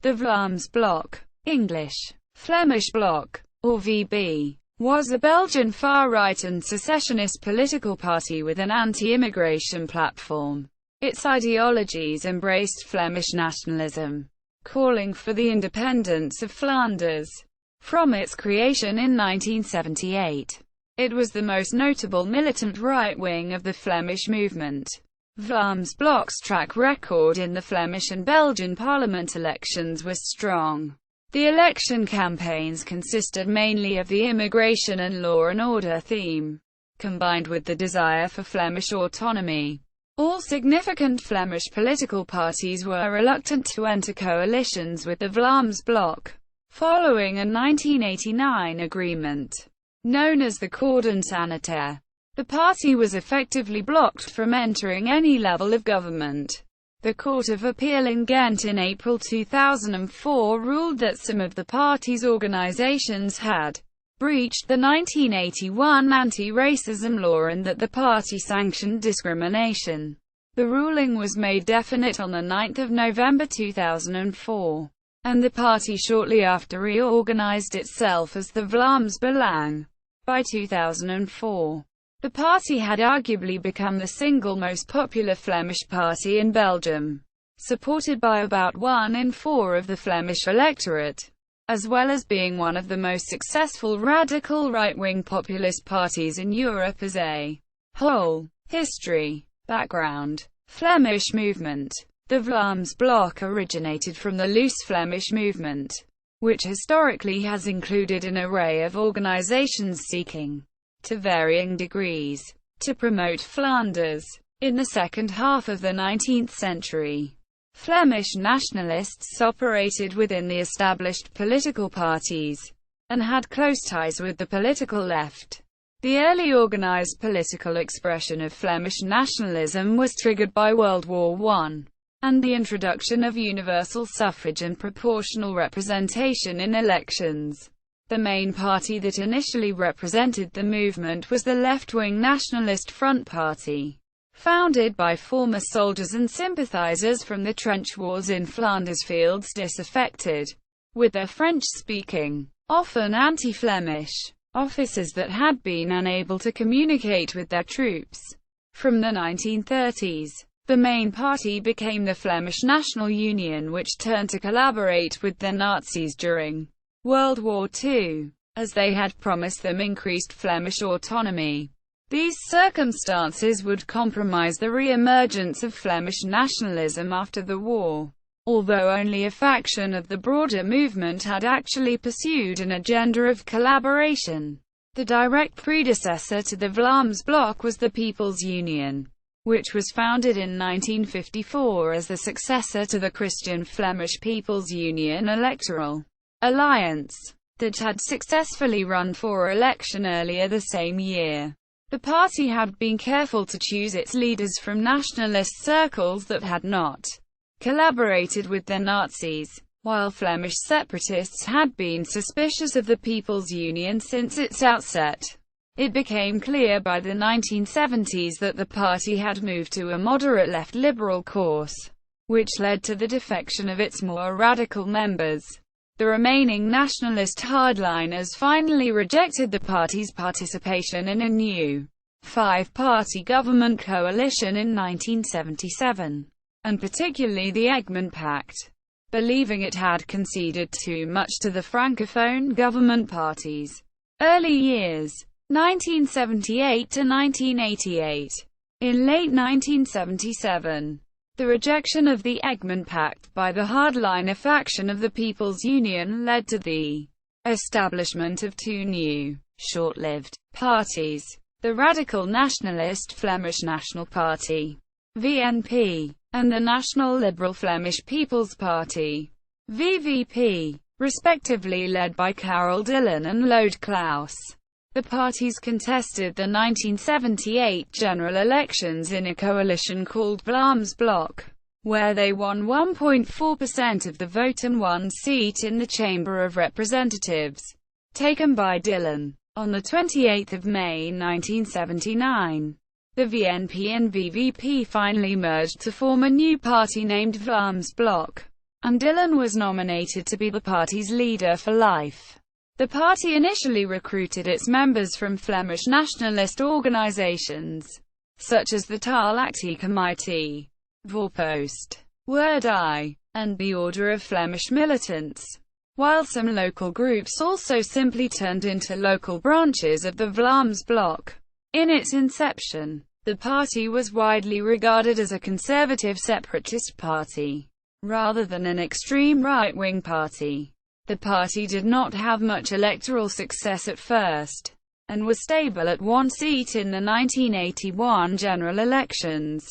The Vlaams Blok, English, Flemish Block, or VB, was a Belgian far-right and secessionist political party with an anti-immigration platform. Its ideologies embraced Flemish nationalism, calling for the independence of Flanders. From its creation in 1978, it was the most notable militant right wing of the Flemish movement. Vlaams Blok's track record in the Flemish and Belgian parliament elections was strong. The election campaigns consisted mainly of the immigration and law and order theme, combined with the desire for Flemish autonomy. All significant Flemish political parties were reluctant to enter coalitions with the Vlaams Blok, following a 1989 agreement, known as the cordon sanitaire. The party was effectively blocked from entering any level of government. The Court of Appeal in Ghent in April 2004 ruled that some of the party's organizations had breached the 1981 anti-racism law and that the party sanctioned discrimination. The ruling was made definite on 9 November 2004, and the party shortly after reorganized itself as the Vlaams Belang. By 2004, the party had arguably become the single most popular Flemish party in Belgium, supported by about 1 in 4 of the Flemish electorate, as well as being one of the most successful radical right-wing populist parties in Europe as a whole. History. Background. Flemish movement. The Vlaams Blok originated from the loose Flemish movement, which historically has included an array of organizations seeking, to varying degrees, to promote Flanders. In the second half of the 19th century, Flemish nationalists operated within the established political parties, and had close ties with the political left. The early organized political expression of Flemish nationalism was triggered by World War I, and the introduction of universal suffrage and proportional representation in elections. The main party that initially represented the movement was the left-wing Nationalist Front Party, founded by former soldiers and sympathizers from the trench wars in Flanders fields disaffected with their French-speaking, often anti-Flemish, officers that had been unable to communicate with their troops. From the 1930s, the main party became the Flemish National Union, which turned to collaborate with the Nazis during World War II, as they had promised them increased Flemish autonomy. These circumstances would compromise the re-emergence of Flemish nationalism after the war, although only a faction of the broader movement had actually pursued an agenda of collaboration. The direct predecessor to the Vlaams Blok was the People's Union, which was founded in 1954 as the successor to the Christian Flemish People's Union electoral alliance, that had successfully run for election earlier the same year. The party had been careful to choose its leaders from nationalist circles that had not collaborated with the Nazis, while Flemish separatists had been suspicious of the People's Union since its outset. It became clear by the 1970s that the party had moved to a moderate left liberal course, which led to the defection of its more radical members. The remaining nationalist hardliners finally rejected the party's participation in a new five-party government coalition in 1977, and particularly the Egmont Pact, believing it had conceded too much to the Francophone government parties. Early years, 1978 to 1988. In late 1977, the rejection of the Egmont Pact by the hardliner faction of the People's Union led to the establishment of two new, short-lived parties: the radical nationalist Flemish National Party, VNP, and the National Liberal Flemish People's Party, VVP, respectively led by Karel Dillon and Lode Claus. The parties contested the 1978 general elections in a coalition called Vlaams Blok, where they won 1.4% of the vote and one seat in the Chamber of Representatives, taken by Dillon. On 28 May 1979, the VNP and VVP finally merged to form a new party named Vlaams Blok, and Dillon was nominated to be the party's leader for life. The party initially recruited its members from Flemish nationalist organisations, such as the Taalactie Committee, Voorpost, Word I, and the Order of Flemish Militants, while some local groups also simply turned into local branches of the Vlaams Blok. In its inception, the party was widely regarded as a conservative separatist party, rather than an extreme right-wing party. The party did not have much electoral success at first, and was stable at one seat in the 1981 general elections.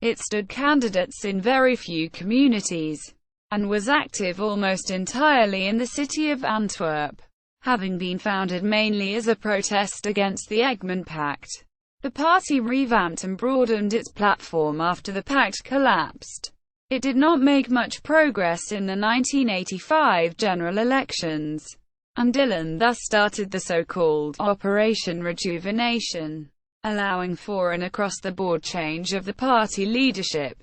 It stood candidates in very few communities, and was active almost entirely in the city of Antwerp, having been founded mainly as a protest against the Egmont Pact. The party revamped and broadened its platform after the pact collapsed. It did not make much progress in the 1985 general elections, and Dillon thus started the so-called Operation Rejuvenation, allowing for an across-the-board change of the party leadership,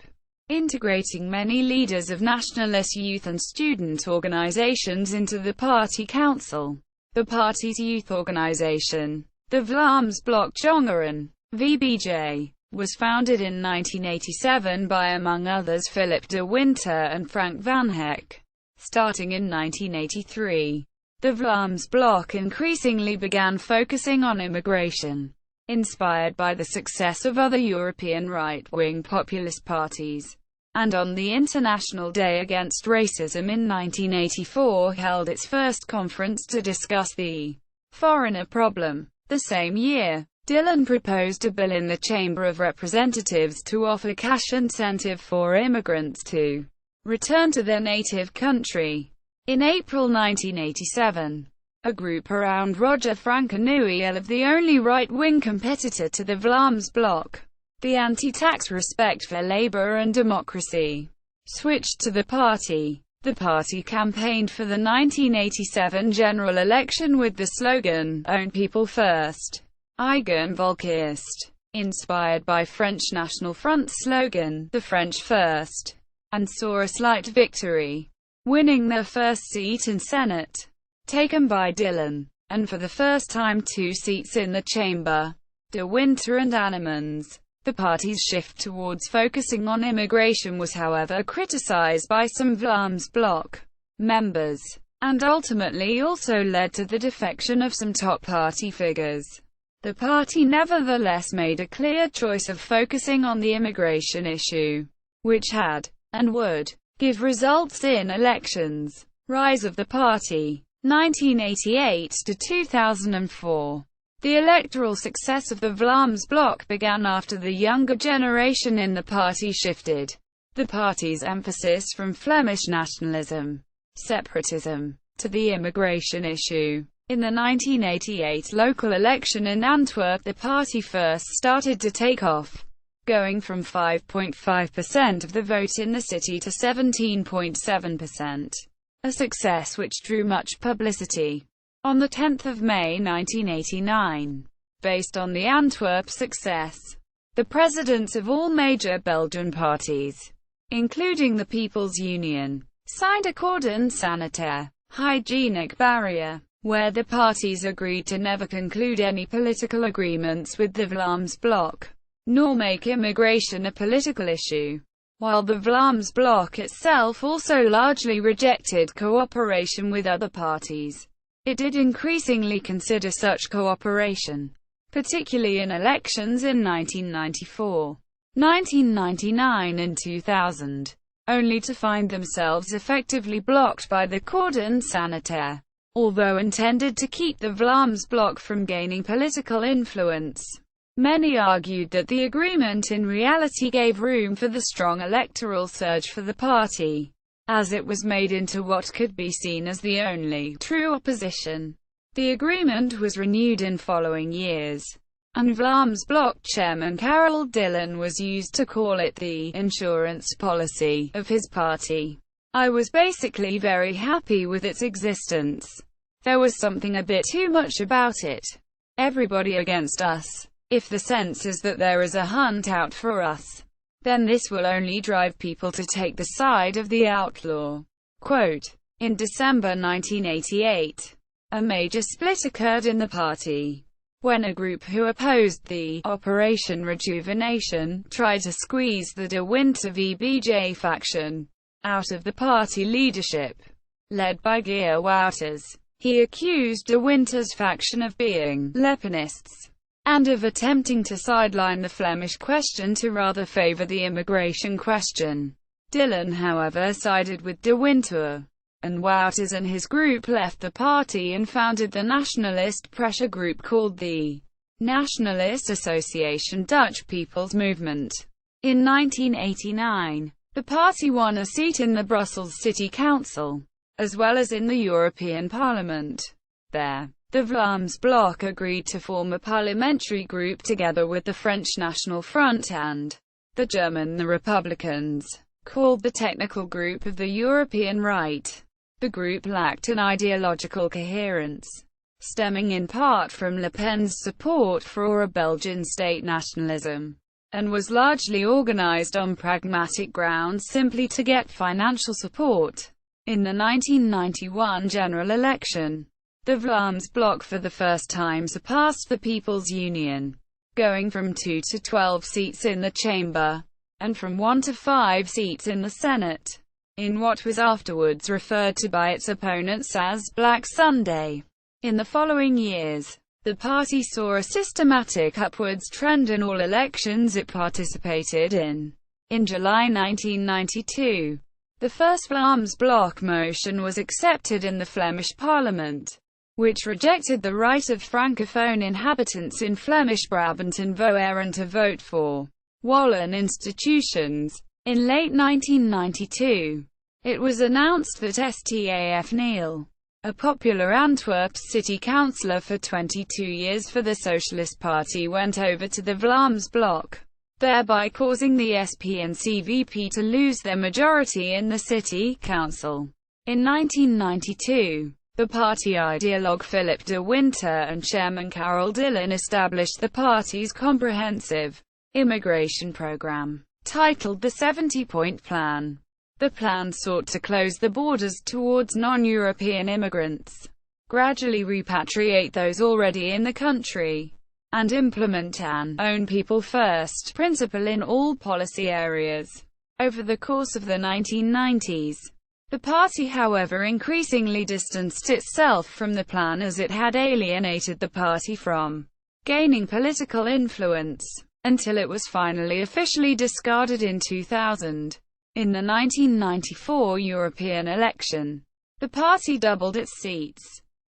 integrating many leaders of nationalist youth and student organizations into the party council. The party's youth organization, the Vlaams Blok Jongeren, VBJ, was founded in 1987 by, among others, Philip de Winter and Frank van Heck. Starting in 1983, the Vlaams Blok increasingly began focusing on immigration, inspired by the success of other European right-wing populist parties, and on the International Day Against Racism in 1984 held its first conference to discuss the foreigner problem. The same year, Dillon proposed a bill in the Chamber of Representatives to offer cash incentive for immigrants to return to their native country. In April 1987, a group around Roger Frankenuyel, the only right-wing competitor to the Vlaams Blok, the anti-tax Respect for Labour and Democracy, switched to the party. The party campaigned for the 1987 general election with the slogan, "Own People First, Eigen Volk Eerst," inspired by French National Front's slogan, "The French First," and saw a slight victory, winning their first seat in Senate, taken by Dillon, and for the first time 2 seats in the chamber, de Winter and Annemans. The party's shift towards focusing on immigration was, however, criticized by some Vlaams Blok members, and ultimately also led to the defection of some top party figures. The party nevertheless made a clear choice of focusing on the immigration issue, which had, and would, give results in elections. Rise of the party, 1988 to 2004. The electoral success of the Vlaams Blok began after the younger generation in the party shifted the party's emphasis from Flemish nationalism, separatism, to the immigration issue. In the 1988 local election in Antwerp, the party first started to take off, going from 5.5% of the vote in the city to 17.7%, a success which drew much publicity. On 10 May 1989, based on the Antwerp success, the presidents of all major Belgian parties, including the People's Union, signed a cordon sanitaire, hygienic barrier, where the parties agreed to never conclude any political agreements with the Vlaams Blok, nor make immigration a political issue, while the Vlaams Blok itself also largely rejected cooperation with other parties. It did increasingly consider such cooperation, particularly in elections in 1994, 1999 and 2000, only to find themselves effectively blocked by the cordon sanitaire. Although intended to keep the Vlaams Blok from gaining political influence, many argued that the agreement in reality gave room for the strong electoral surge for the party, as it was made into what could be seen as the only true opposition. The agreement was renewed in following years, and Vlaams Blok chairman Karel Dillon was used to call it the insurance policy of his party. I was basically very happy with its existence. There was something a bit too much about it. Everybody against us. If the sense is that there is a hunt out for us, then this will only drive people to take the side of the outlaw. Quote, in December 1988, a major split occurred in the party, when a group who opposed the Operation Rejuvenation tried to squeeze the De Winter VBJ faction out of the party leadership, led by Geert Wouters. He accused De Winter's faction of being Le Penists and of attempting to sideline the Flemish question to rather favour the immigration question. Dillon, however, sided with De Winter, and Wouters and his group left the party and founded the nationalist pressure group called the Nationalist Association Dutch People's Movement. In 1989, the party won a seat in the Brussels City Council, as well as in the European Parliament. There, the Vlaams Blok agreed to form a parliamentary group together with the French National Front and the German the Republicans, called the Technical Group of the European Right. The group lacked an ideological coherence, stemming in part from Le Pen's support for a Belgian state nationalism, and was largely organized on pragmatic grounds simply to get financial support. In the 1991 general election, the Vlaams Blok for the first time surpassed the People's Union, going from 2 to 12 seats in the chamber, and from 1 to 5 seats in the Senate, in what was afterwards referred to by its opponents as Black Sunday. In the following years, the party saw a systematic upwards trend in all elections it participated in. In July 1992, the first Vlaams Blok motion was accepted in the Flemish Parliament, which rejected the right of Francophone inhabitants in Flemish Brabant and Voeren to vote for Wallen institutions. In late 1992, it was announced that Staf Neil, a popular Antwerp city councillor for 22 years for the Socialist Party, went over to the Vlaams Blok, thereby causing the SP and CVP to lose their majority in the city council. In 1992, the party ideologue Philip de Winter and chairman Karel Dillon established the party's comprehensive immigration program, titled the 70-Point Plan. The plan sought to close the borders towards non-European immigrants, gradually repatriate those already in the country, and implement an own people first principle in all policy areas. Over the course of the 1990s, the party, however, increasingly distanced itself from the plan as it had alienated the party from gaining political influence, until it was finally officially discarded in 2000. In the 1994 European election, the party doubled its seats,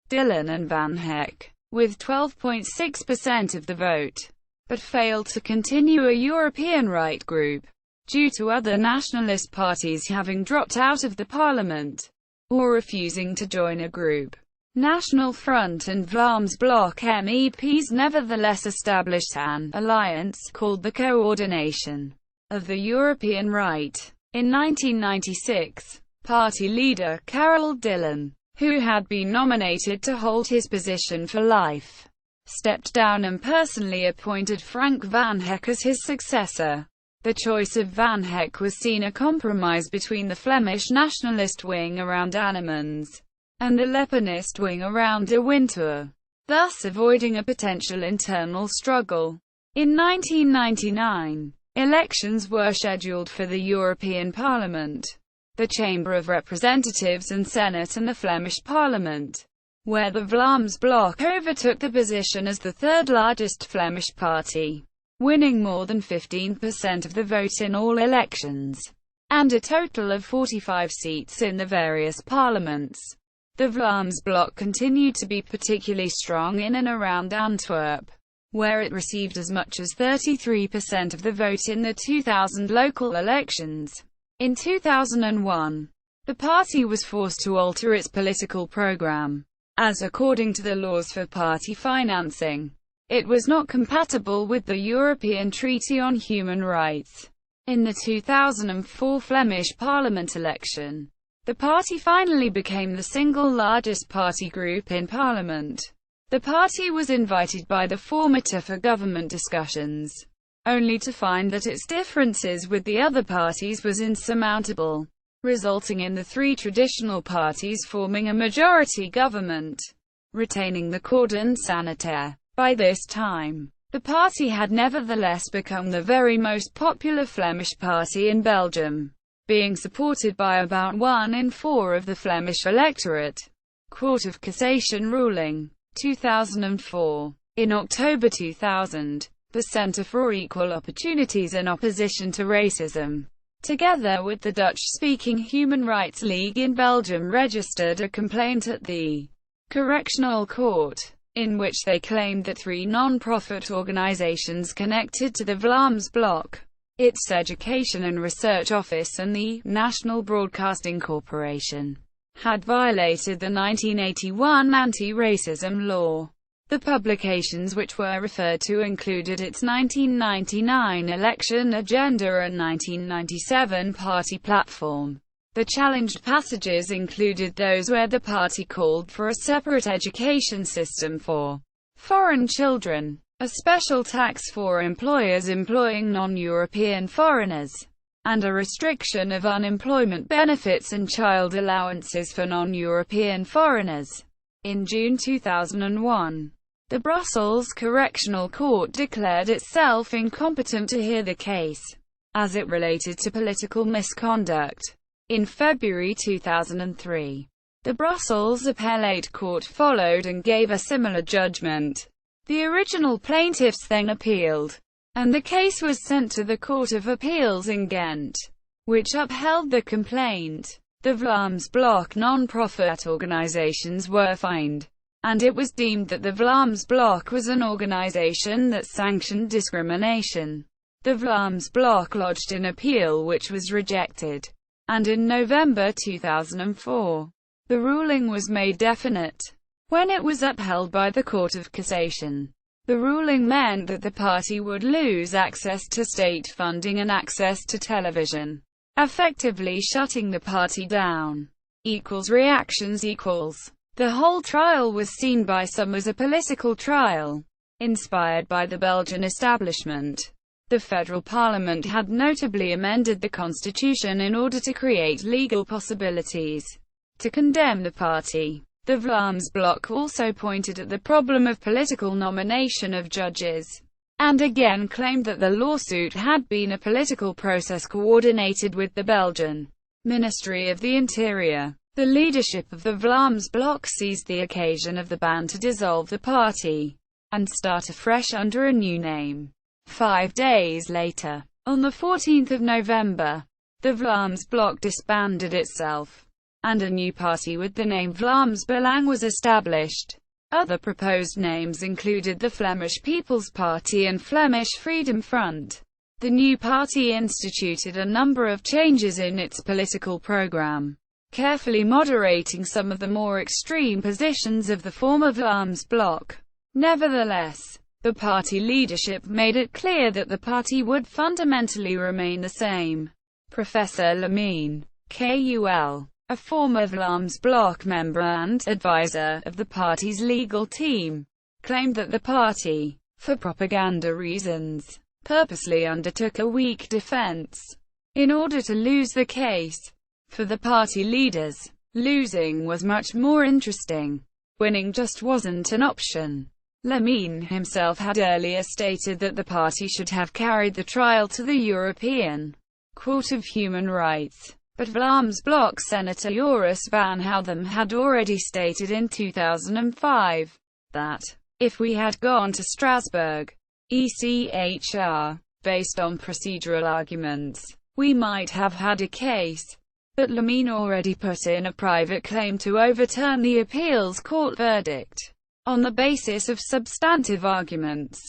Dillon and Van Heck, with 12.6% of the vote, but failed to continue a European right group, due to other nationalist parties having dropped out of the parliament, or refusing to join a group. National Front and Vlaams Blok MEPs nevertheless established an alliance, called the Coordination of the European Right. In 1996, party leader Karel Dillon, who had been nominated to hold his position for life, stepped down and personally appointed Frank Van Heck as his successor. The choice of Van Heck was seen a compromise between the Flemish nationalist wing around Annemans and the Le Penist wing around De Winter, thus avoiding a potential internal struggle. In 1999, elections were scheduled for the European Parliament, the Chamber of Representatives and Senate, and the Flemish Parliament, where the Vlaams Blok overtook the position as the third largest Flemish party, winning more than 15% of the vote in all elections, and a total of 45 seats in the various parliaments. The Vlaams Blok continued to be particularly strong in and around Antwerp, where it received as much as 33% of the vote in the 2000 local elections. In 2001, the party was forced to alter its political program, as according to the laws for party financing, it was not compatible with the European Treaty on Human Rights. In the 2004 Flemish Parliament election, the party finally became the single largest party group in Parliament. The party was invited by the formator for government discussions, only to find that its differences with the other parties was insurmountable. resulting in the three traditional parties forming a majority government, retaining the cordon sanitaire. By this time, the party had nevertheless become the very most popular Flemish party in Belgium, being supported by about 1 in 4 of the Flemish electorate. Court of Cassation ruling. 2004. In October 2000, the Centre for Equal Opportunities and Opposition to Racism, together with the Dutch-speaking Human Rights League in Belgium, registered a complaint at the Correctional Court, in which they claimed that 3 non-profit organizations connected to the Vlaams Blok, its Education and Research Office and the National Broadcasting Corporation, had violated the 1981 anti-racism law. The publications which were referred to included its 1999 election agenda and 1997 party platform. The challenged passages included those where the party called for a separate education system for foreign children, a special tax for employers employing non-European foreigners, and a restriction of unemployment benefits and child allowances for non-European foreigners. In June 2001, the Brussels Correctional Court declared itself incompetent to hear the case, as it related to political misconduct. In February 2003, the Brussels Appellate Court followed and gave a similar judgment. The original plaintiffs then appealed, and the case was sent to the Court of Appeals in Ghent, which upheld the complaint. The Vlaams Blok non-profit organizations were fined, and it was deemed that the Vlaams Blok was an organization that sanctioned discrimination. The Vlaams Blok lodged an appeal which was rejected, and in November 2004, the ruling was made definite, when it was upheld by the Court of Cassation. The ruling meant that the party would lose access to state funding and access to television, effectively shutting the party down. Reactions. The whole trial was seen by some as a political trial, inspired by the Belgian establishment. The federal parliament had notably amended the constitution in order to create legal possibilities to condemn the party. The Vlaams Blok also pointed at the problem of political nomination of judges, and again claimed that the lawsuit had been a political process coordinated with the Belgian Ministry of the Interior. The leadership of the Vlaams Blok seized the occasion of the ban to dissolve the party and start afresh under a new name. 5 days later, on the 14th of November, the Vlaams Blok disbanded itself, and a new party with the name Vlaams Belang was established. Other proposed names included the Flemish People's Party and Flemish Freedom Front. The new party instituted a number of changes in its political program, carefully moderating some of the more extreme positions of the former Vlaams Blok. Nevertheless, the party leadership made it clear that the party would fundamentally remain the same. Professor Lamine Kul, a former Vlaams Blok member and advisor of the party's legal team, claimed that the party, for propaganda reasons, purposely undertook a weak defense in order to lose the case. For the party leaders, losing was much more interesting. Winning just wasn't an option. Lamine himself had earlier stated that the party should have carried the trial to the European Court of Human Rights, but Vlaams Blok Senator Joris van Houdem had already stated in 2005 that, if we had gone to Strasbourg, ECHR, based on procedural arguments, we might have had a case. But Lamine already put in a private claim to overturn the appeals court verdict on the basis of substantive arguments.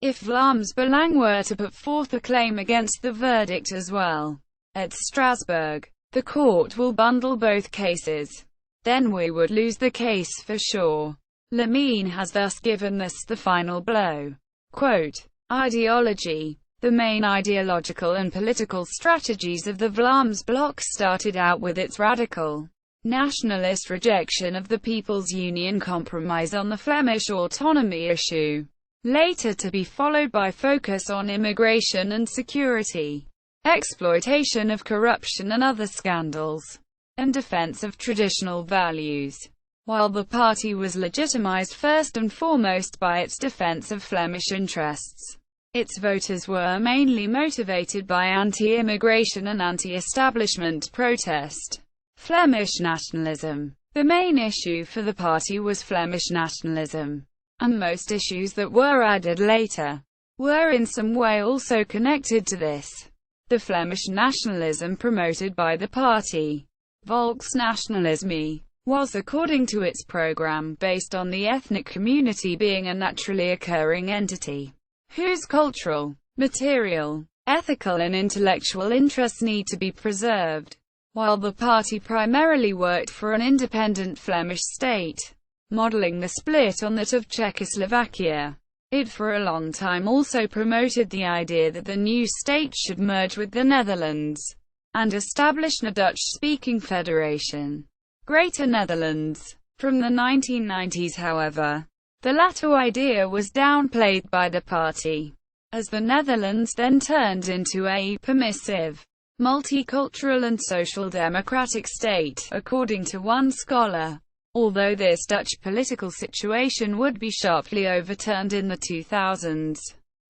If Vlaams Belang were to put forth a claim against the verdict as well, at Strasbourg, the court will bundle both cases. Then we would lose the case for sure. Lamine has thus given us the final blow. Quote, ideology. The main ideological and political strategies of the Vlaams Blok started out with its radical nationalist rejection of the People's Union compromise on the Flemish autonomy issue, later to be followed by focus on immigration and security. exploitation of corruption and other scandals, and defense of traditional values. While the party was legitimized first and foremost by its defense of Flemish interests, its voters were mainly motivated by anti-immigration and anti-establishment protest. Flemish nationalism. The main issue for the party was Flemish nationalism, and most issues that were added later were in some way also connected to this. The Flemish nationalism promoted by the party, Vlaams Nationalism, was according to its program based on the ethnic community being a naturally occurring entity, whose cultural, material, ethical and intellectual interests need to be preserved. While the party primarily worked for an independent Flemish state, modeling the split on that of Czechoslovakia, it for a long time also promoted the idea that the new state should merge with the Netherlands and establish a Dutch-speaking federation, Greater Netherlands. From the 1990s, however, the latter idea was downplayed by the party, as the Netherlands then turned into a permissive, multicultural and social democratic state, according to one scholar. Although this Dutch political situation would be sharply overturned in the 2000s.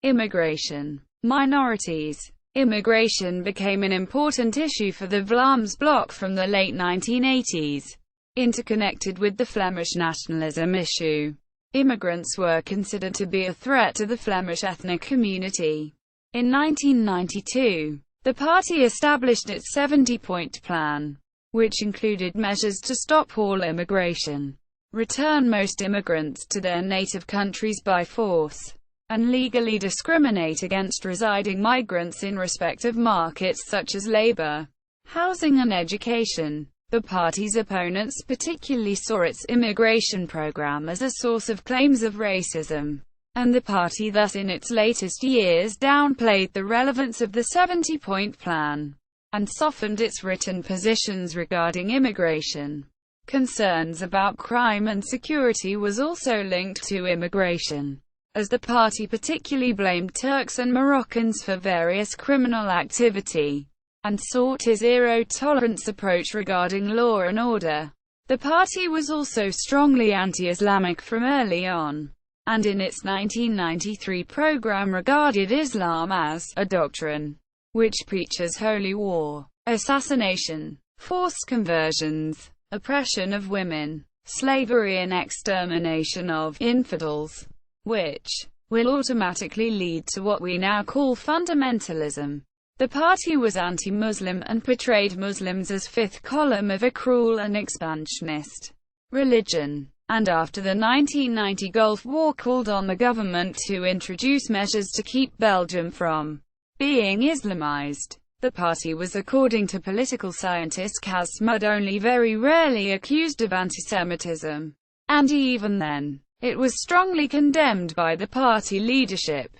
Immigration. Minorities. Immigration became an important issue for the Vlaams Blok from the late 1980s. Interconnected with the Flemish nationalism issue, immigrants were considered to be a threat to the Flemish ethnic community. In 1992, the party established its 70-point plan, which included measures to stop all immigration, return most immigrants to their native countries by force, and legally discriminate against residing migrants in respect of markets such as labor, housing and education. The party's opponents particularly saw its immigration program as a source of claims of racism, and the party thus in its latest years downplayed the relevance of the 70-point plan and softened its written positions regarding immigration. Concerns about crime and security was also linked to immigration, as the party particularly blamed Turks and Moroccans for various criminal activity, and sought a zero-tolerance approach regarding law and order. The party was also strongly anti-Islamic from early on, and in its 1993 program regarded Islam as a doctrine which preaches holy war, assassination, forced conversions, oppression of women, slavery and extermination of infidels, which will automatically lead to what we now call fundamentalism. The party was anti-Muslim and portrayed Muslims as fifth column of a cruel and expansionist religion, and after the 1990 Gulf War called on the government to introduce measures to keep Belgium from being Islamized. The party was, according to political scientist Cas Mudde, only very rarely accused of antisemitism, and even then, it was strongly condemned by the party leadership.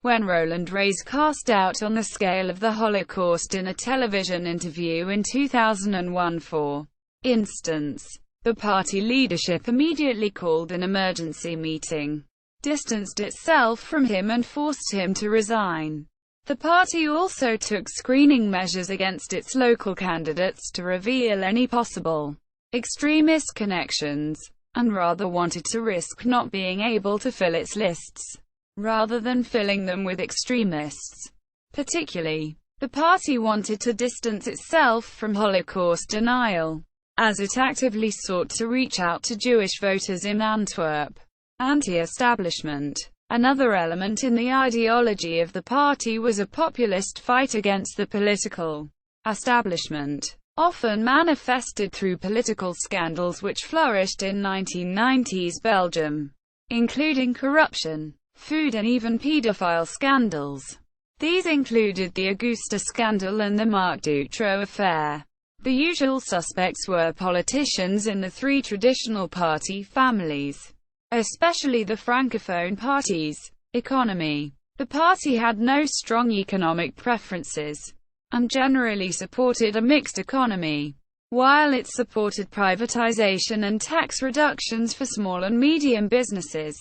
When Roland Rees cast doubt on the scale of the Holocaust in a television interview in 2001 for instance, the party leadership immediately called an emergency meeting, distanced itself from him and forced him to resign. The party also took screening measures against its local candidates to reveal any possible extremist connections, and rather wanted to risk not being able to fill its lists, rather than filling them with extremists. Particularly, the party wanted to distance itself from Holocaust denial, as it actively sought to reach out to Jewish voters in Antwerp. Anti-establishment. Another element in the ideology of the party was a populist fight against the political establishment, often manifested through political scandals which flourished in 1990s Belgium, including corruption, food and even paedophile scandals. These included the Augusta scandal and the Marc Dutroux affair. The usual suspects were politicians in the three traditional party families, especially the Francophone parties. Economy. The party had no strong economic preferences, and generally supported a mixed economy. While it supported privatization and tax reductions for small and medium businesses,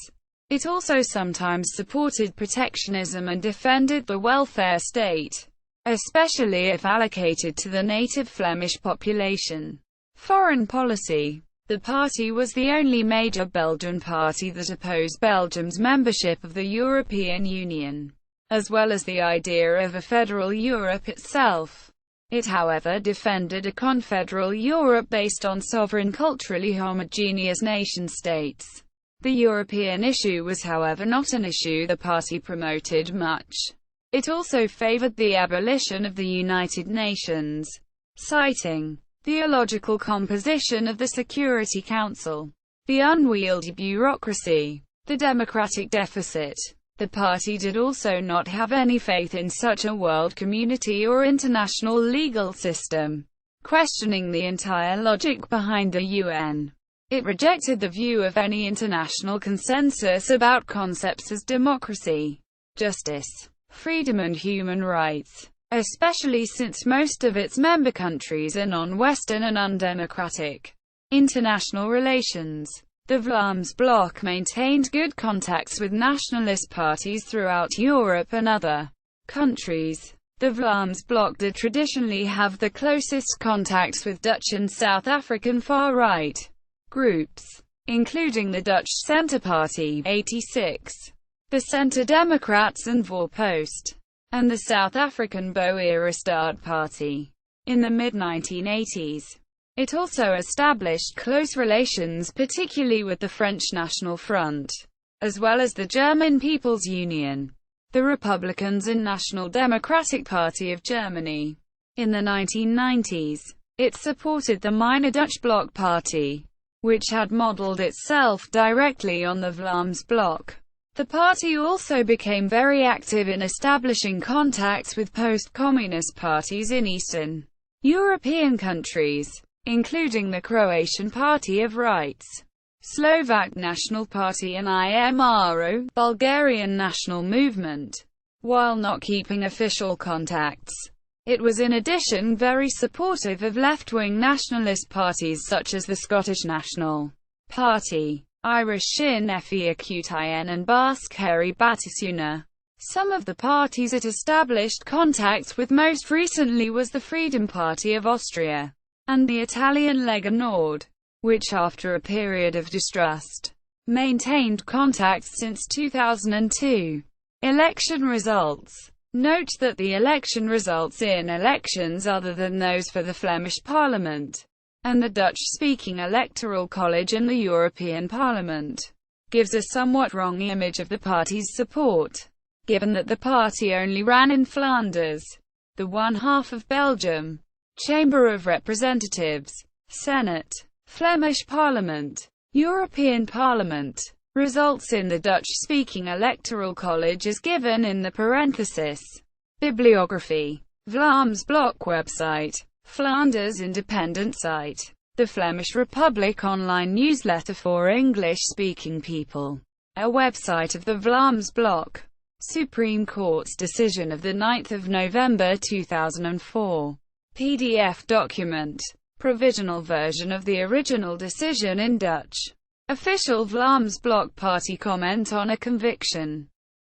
it also sometimes supported protectionism and defended the welfare state. especially if allocated to the native Flemish population. Foreign policy. The party was the only major Belgian party that opposed Belgium's membership of the European Union, as well as the idea of a federal Europe itself. It however defended a confederal Europe based on sovereign, culturally homogeneous nation-states. The European issue was however not an issue the party promoted much. It also favored the abolition of the United Nations, citing the illogical composition of the Security Council, the unwieldy bureaucracy, the democratic deficit. The party did also not have any faith in such a world community or international legal system, questioning the entire logic behind the UN. It rejected the view of any international consensus about concepts as democracy, justice, freedom and human rights, especially since most of its member countries are non-Western and undemocratic. International relations. The Vlaams Blok maintained good contacts with nationalist parties throughout Europe and other countries. The Vlaams Blok did traditionally have the closest contacts with Dutch and South African far-right groups, including the Dutch Centre Party 86, the Centre Democrats and Voorpost, and the South African Boer-Staat Party. In the mid-1980s, it also established close relations particularly with the French National Front, as well as the German People's Union, the Republicans and National Democratic Party of Germany. In the 1990s, it supported the minor Dutch Bloc Party, which had modelled itself directly on the Vlaams Blok. The party also became very active in establishing contacts with post-communist parties in Eastern European countries, including the Croatian Party of Rights, Slovak National Party and IMRO, Bulgarian National Movement. While not keeping official contacts, it was in addition very supportive of left-wing nationalist parties such as the Scottish National Party, Irish Sinn Féin and Basque Herri Batasuna. Some of the parties it established contacts with most recently was the Freedom Party of Austria, and the Italian Lega Nord, which after a period of distrust, maintained contacts since 2002. Election results. Note that the election results in elections other than those for the Flemish Parliament, and the Dutch-speaking Electoral College and the European Parliament, gives a somewhat wrong image of the party's support, given that the party only ran in Flanders, the one half of Belgium, Chamber of Representatives, Senate, Flemish Parliament, European Parliament. Results in the Dutch-speaking Electoral College is given in the parenthesis. Bibliography. Vlaams Blok website. Flanders Independent site. The Flemish Republic online newsletter for English-speaking people. A website of the Vlaams Blok. Supreme Court's decision of 9 November 2004. PDF document. Provisional version of the original decision in Dutch. Official Vlaams Blok Party comment on a conviction.